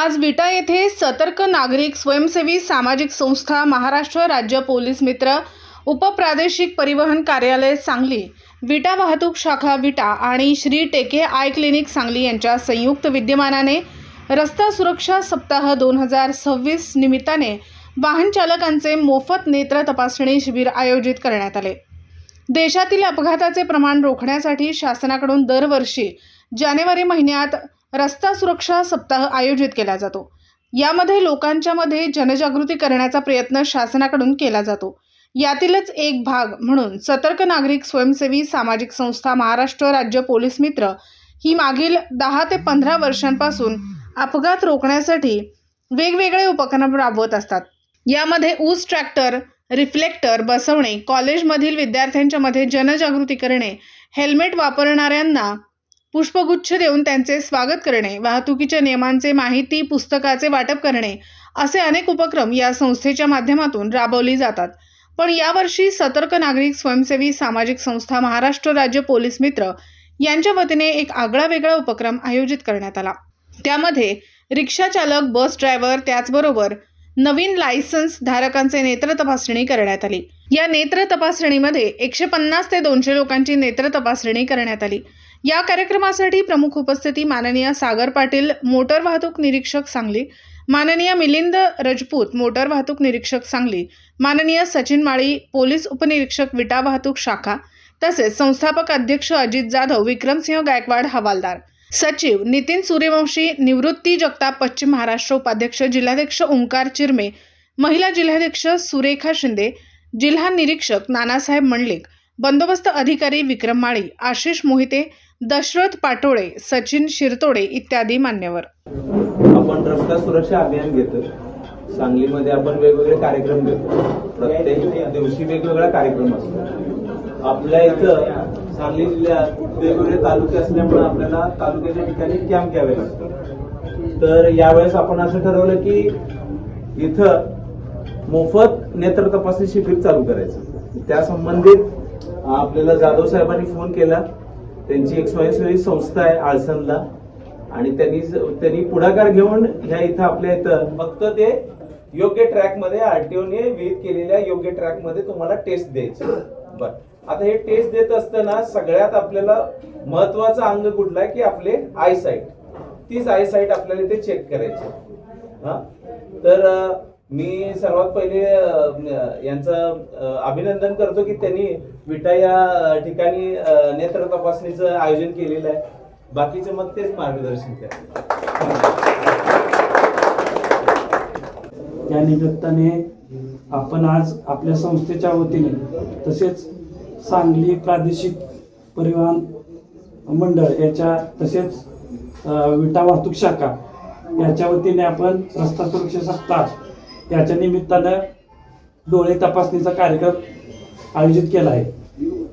आज विटा येथे सतर्क नागरिक स्वयंसेवी सामाजिक संस्था महाराष्ट्र राज्य पोलीस मित्र उपप्रादेशिक परिवहन कार्यालय सांगली, विटा वाहतूक शाखा विटा आणि श्री टेके आय क्लिनिक सांगली यांच्या संयुक्त विद्यमानाने रस्ता सुरक्षा सप्ताह 2026 निमित्ताने वाहन चालकांचे मोफत नेत्र तपासणी शिबिर आयोजित करण्यात आले। देशातील अपघाताचे प्रमाण रोखण्यासाठी शासनाकडून दरवर्षी जानेवारी महिन्यात रस्ता सुरक्षा सप्ताह आयोजित केला जातो। यामध्ये लोकांच्या मध्ये जनजागृती करण्याचा प्रयत्न शासनाकडून केला जातो। यातीलच एक भाग म्हणून सतर्क नागरिक स्वयंसेवी सामाजिक संस्था महाराष्ट्र राज्य पोलीस मित्र ही मागील 10 ते 15 वर्षांपासून अपघात रोखण्यासाठी वेगवेगळे उपक्रम राबवत असतात। यामध्ये ऊस ट्रॅक्टर रिफ्लेक्टर बसवणे, कॉलेजमधील विद्यार्थ्यांच्या मध्ये जनजागृती करणे, हेल्मेट वापरणाऱ्यांना पुष्पगुच्छ देऊन त्यांचे स्वागत करणे, वाहतुकीच्या नियमांचे माहिती पुस्तकाचे वाटप करणे असे अनेक उपक्रम या संस्थेच्या माध्यमातून राबवली जातात। पण यावर्षी सतर्क नागरिक स्वयंसेवी सामाजिक संस्था महाराष्ट्र राज्य पोलीस मित्र यांच्या वतीने एक आगळावेगळा उपक्रम आयोजित करण्यात आला। त्यामध्ये रिक्षा चालक, बस ड्रायव्हर त्याचबरोबर नवीन लायसन्स धारकांचे नेत्र तपासणी करण्यात आली। या नेत्र तपासणीमध्ये 150 ते 200 लोकांची नेत्र तपासणी करण्यात आली। या कार्यक्रमासाठी प्रमुख उपस्थिती माननीय सागर पाटील मोटर वाहतूक निरीक्षक सांगली, माननीय मिलिंद राजपूत मोटर वाहतूक निरीक्षक सांगली, माननीय सचिन माळी पोलीस उपनिरीक्षक विटा वाहतूक शाखा, तसेच संस्थापक अध्यक्ष अजित जाधव, विक्रमसिंह गायकवाड हवालदार, सचिव नितीन सूर्यवंशी, निवृत्ती जगताप पश्चिम महाराष्ट्र उपाध्यक्ष जिल्हाध्यक्ष ओंकार चिरमे, महिला जिल्हाध्यक्ष सुरेखा शिंदे, जिल्हा निरीक्षक नानासाहेब मंडलिक, बंदोबस्त अधिकारी विक्रम माळी, आशिष मोहिते, दशरथ पाटोळे, सचिन शिरतोडे इत्यादी मान्यवर। आपण रस्ता सुरक्षा अभियान घेतो। सांगलीमध्ये आपण वेगवेगळे कार्यक्रम घेतो। प्रत्येक दिवशी वेगवेगळा कार्यक्रम असतो। आपल्या इथं सांगली जिल्ह्यात वेगवेगळे तालुके असल्यामुळे आपल्याला तालुक्याच्या ठिकाणी कॅम्प घ्यावे लागतात। तर यावेळेस आपण असं ठरवलं की इथं मोफत नेत्र तपासणी शिबिर चालू करायचं। त्या संबंधित आपल्याला जाधव साहेबांनी फोन केला। त्यांची एक स्वयंसेवी संस्था आहे आळसनला, आणि त्यांनी पुढाकार घेऊन ह्या इथं आपल्या इथं फक्त ते योग्य ट्रॅक मध्ये आरटीओने विहित केलेल्या योग्य ट्रॅक मध्ये तुम्हाला टेस्ट द्यायचं। बर, आता हे टेस्ट देत असताना सगळ्यात आपल्याला महत्वाचा अंग कुठला आहे की आपले आय साईट, तीच आय साईट आपल्याला इथे चेक करायची। तर मी सर्वात पहिले यांचं अभिनंदन करतो की त्यांनी विटा या ठिकाणी नेत्र तपासणीचं आयोजन केलेलं आहे। बाकीचे मग तेच मार्गदर्शन करा। या निमित्ताने आपण आज आपल्या संस्थेच्या वतीने तसेच सांगली प्रादेशिक परिवहन मंडळ याच्या तसेच विटा वाहतूक शाखा याच्या वतीने आपण रस्ता सुरक्षा सप्ताह याच्या निमित्तानं डोळे तपासणीचा कार्यक्रम आयोजित केला आहे।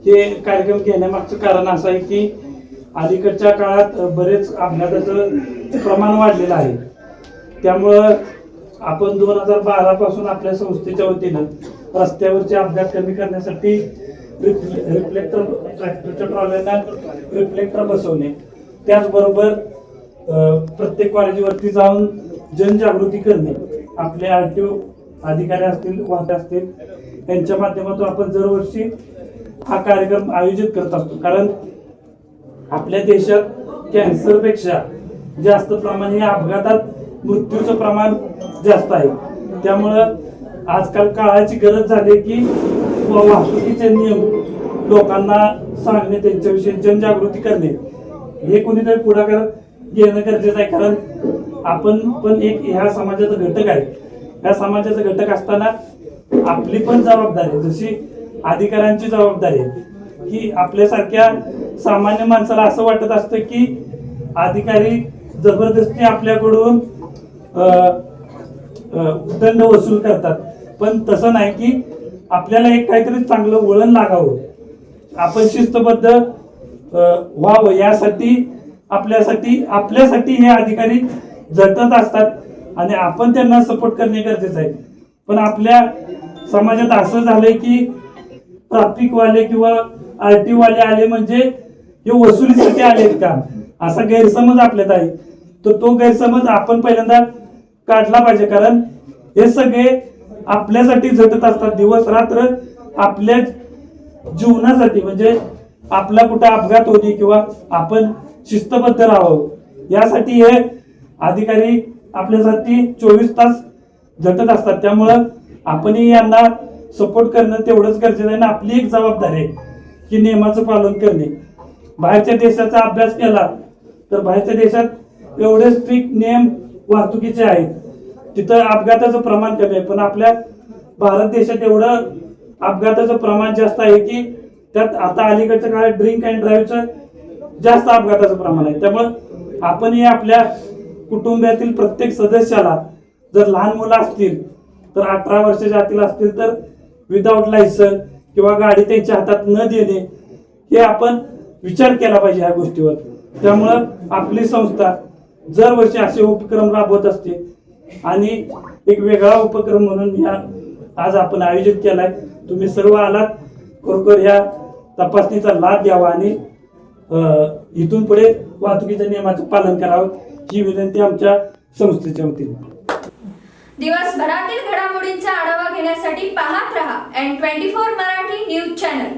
हे कार्यक्रम घेण्यामागचं कारण असं आहे की अलीकडच्या काळात बरेच अपघाताचं प्रमाण वाढलेलं आहे। त्यामुळं आपण 2012 पासून आपल्या संस्थेच्या वतीनं रस्त्यावरचे अपघात कमी करण्यासाठी रिफ्लेक्टर ट्रॅक्टरच्या ट्रॉल्यांना रिफ्लेक्टर बसवणे, त्याचबरोबर प्रत्येक कॉलेजवरती जाऊन जनजागृती करणे, आपले आरटीओ अधिकारी असतील, वाहते असतील यांच्या माध्यमातून आपण दरवर्षी हा कार्यक्रम आयोजित करत असतो। कारण आपल्या देशात कॅन्सरपेक्षा जास्त प्रमाण हे अपघातात मृत्यूचं प्रमाण जास्त आहे। त्यामुळं आजकाल काळाची गरज झाली की वाहतुकीचे नियम लोकांना सांगणे, त्यांच्याविषयी जनजागृती करणे, हे कोणीतरी पुढाकार घेणं गरजेचं आहे। कारण आपण पण एक ह्या समाजाचा घटक आहे। या समाजाचा घटक असताना आपली पण जबाबदारी आहे, जशी अधिकाऱ्यांची जबाबदारी आहे की आपल्यासारख्या सामान्य माणसाला असं वाटत असतं की अधिकारी जबरदस्ती आपल्याकडून दंड वसूल करतात, पण तसं नाही की आपल्याला एक काहीतरी चांगलं वळण लागावं, आपण शिस्तबद्ध व्हावं, यासाठी आपल्यासाठी हे अधिकारी झटत असतात आणि आपण त्यांना सपोर्ट करणे गरजेचं आहे। पण आपल्या समाजात असं झालंय की ट्रॅफिक वाले किंवा आरटीओ वाले आले म्हणजे हे वसुलीसाठी आलेत का, असा गैरसमज आपल्यात आहे। तर तो गैरसमज आपण पहिल्यांदा काढला पाहिजे, कारण हे सगळे आपल्यासाठी झटत असतात दिवस रात्र, आपल्या जीवनासाठी, म्हणजे आपला कुठे अपघात होणे किंवा आपण शिस्तबद्ध राहावं यासाठी हे अधिकारी आपल्यासाठी 24 तास झटत असतात. त्यामुळं आपणही यांना सपोर्ट करणं तेवढंच गरजेचं आहे आणि आपली एक जबाबदारी आहे की नियमाचं पालन करणे. बाहेरच्या देशाचा अभ्यास केला तर बाहेरच्या देशात एवढे स्ट्रिक्ट नियम वाहतुकीचे आहेत, तिथं अपघाताचं प्रमाण कमी आहे. पण आपल्या भारत देशात एवढं अपघाताचं प्रमाण जास्त आहे की त्यात आता अलीकडच्या काळात ड्रिंक अँड ड्राईव्हचं जास्त अपघाताचं प्रमाण आहे. त्यामुळं आपणही आपल्या कुटुंबातील प्रत्येक सदस्याला, जर लहान मुलं असतील तर 18 वर्षाच्या आतील असतील तर विदाऊट लायसन किंवा गाडी त्यांच्या हातात न देणे, हे आपण विचार केला पाहिजे ह्या गोष्टीवर. त्यामुळं आपली संस्था दरवर्षी असे उपक्रम राबवत असते आणि एक वेगळा उपक्रम म्हणून ह्या आज आपण आयोजित केलाय. तुम्ही सर्व आलात, खरोखर ह्या तपासणीचा लाभ घ्यावा आणि इथून पुढे वाहतुकीच्या नियमाचं पालन करावं ही विनंती आमच्या संस्थेच्या वतीने. दिवसभरातील घडामोडींचा आढावा घेण्यासाठी पाहत रहा N24 मराठी न्यूज चॅनल.